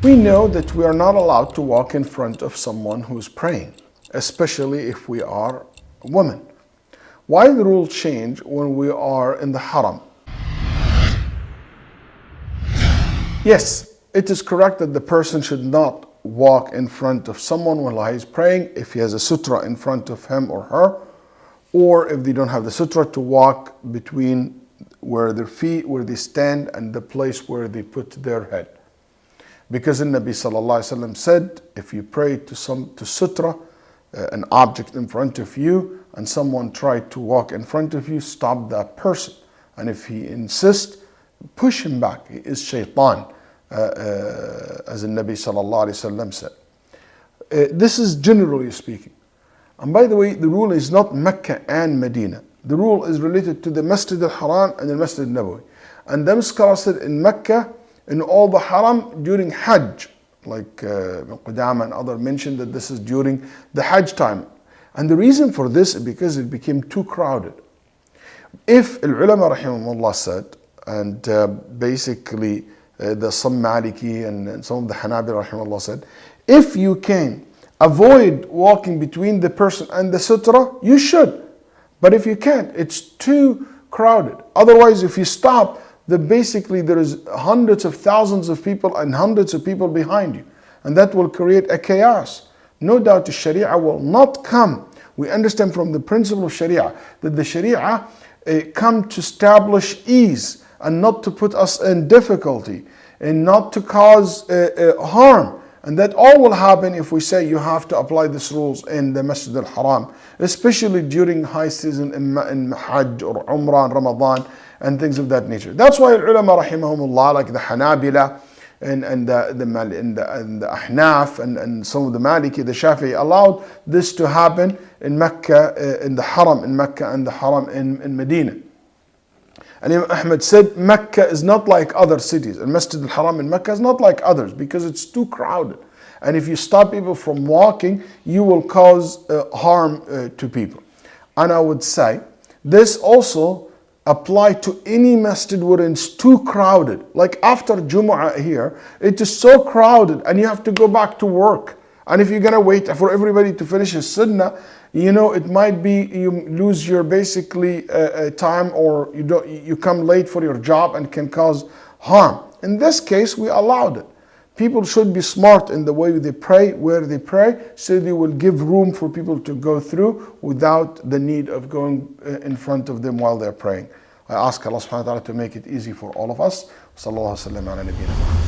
We know that we are not allowed to walk in front of someone who's praying, especially if we are women. Why the rule change when we are in the Haram? Yes, it is correct that the person should not walk in front of someone while he is praying if he has a sutra in front of him or her, or if they don't have the sutra, to walk between where their feet, where they stand, and the place where they put their head. Because the Nabi sallallahu alaihi wasallam said, if you pray to sutra, an object in front of you, and someone tried to walk in front of you, stop that person. And if he insists, push him back. He is shaitan, as the Nabi sallallahu alaihi wasallam said. This is generally speaking. And by the way, the rule is not Mecca and Medina. The rule is related to the Masjid al-Haram and the Masjid al-Nabawi. And them scholars said in Mecca, in all the Haram during Hajj, like Ibn Qudama and others mentioned that this is during the Hajj time. And the reason for this is because it became too crowded. If al-ulama rahimahumullah said, and basically some Maliki and some of the Hanabila rahimahullah said, if you can avoid walking between the person and the sutra, you should. But if you can't, it's too crowded. Otherwise, if you stop, then basically there is hundreds of thousands of people and hundreds of people behind you. And that will create a chaos. No doubt the Sharia will not come. We understand from the principle of Sharia that the Sharia come to establish ease and not to put us in difficulty and not to cause harm. And that all will happen if we say you have to apply these rules in the Masjid al-Haram, especially during high season in Hajj or Umrah and Ramadan and things of that nature. That's why ulama rahimahumullah, like the Hanabila and the Ahnaf and some of the Maliki, the Shafi'i, allowed this to happen in Mecca, in the Haram in Mecca and the Haram in Medina. And Imam Ahmad said Mecca is not like other cities. And Masjid al-Haram in Mecca is not like others because it's too crowded. And if you stop people from walking, you will cause harm to people. And I would say this also apply to any masjid where it's too crowded. Like after Jumu'ah here, it is so crowded and you have to go back to work. And if you're going to wait for everybody to finish his sunnah, you know, it might be you lose your basically time, or you come late for your job and can cause harm. In this case, we allowed it. People should be smart in the way they pray, where they pray, so they will give room for people to go through without the need of going in front of them while they're praying. I ask Allah subhanahu wa ta'ala to make it easy for all of us. Sallallahu alaihi wa sallam ala nabiyyina.